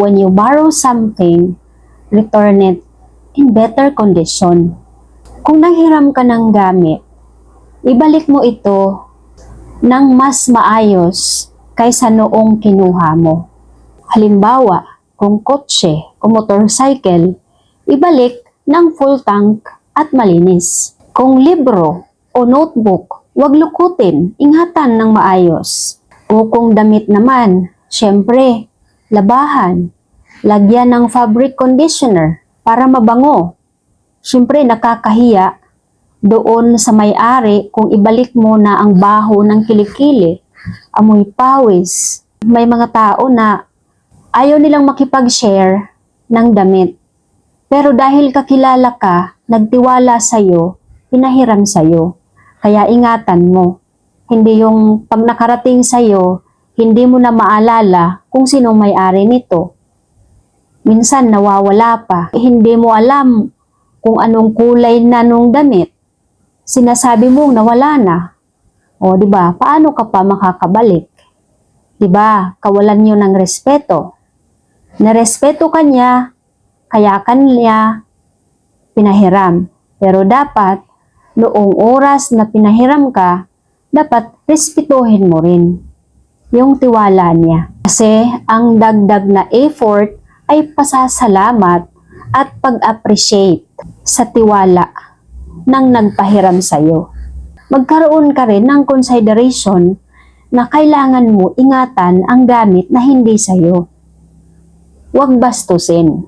when you borrow something, return it in better condition. Kung nanghiram ka ng gamit, ibalik mo ito ng mas maayos kaysa noong kinuha mo. Halimbawa, kung kotse o motorcycle, ibalik ng full tank at malinis. Kung libro o notebook, huwag lukutin, ingatan ng maayos. O kung damit naman, syempre, labahan, lagyan ng fabric conditioner para mabango. Syempre, nakakahiya doon sa may-ari kung ibalik mo na ang baho ng kilikili, amoy pawis. May mga tao na ayaw nilang makipag-share ng damit. Pero dahil kakilala ka, nagtiwala sa'yo, pinahiram sa'yo. Kaya ingatan mo. Hindi yung pag nakarating sa'yo, hindi mo na maalala kung sinong may-ari nito. Minsan nawawala pa. Hindi mo alam kung anong kulay na nung damit. Sinasabi mo nawala na. O, di ba? Paano ka pa makakabalik? Di ba? Kawalan niyo ng respeto. Narespeto ka niya, kaya kanya pinahiram. Pero dapat, noong oras na pinahiram ka, dapat respetuhin mo rin yung tiwala niya. Kasi ang dagdag na effort ay pasasalamat at pag-appreciate sa tiwala ng nagpahiram sa'yo. Magkaroon ka rin ng consideration na kailangan mo ingatan ang gamit na hindi sa'yo. Huwag bastusin.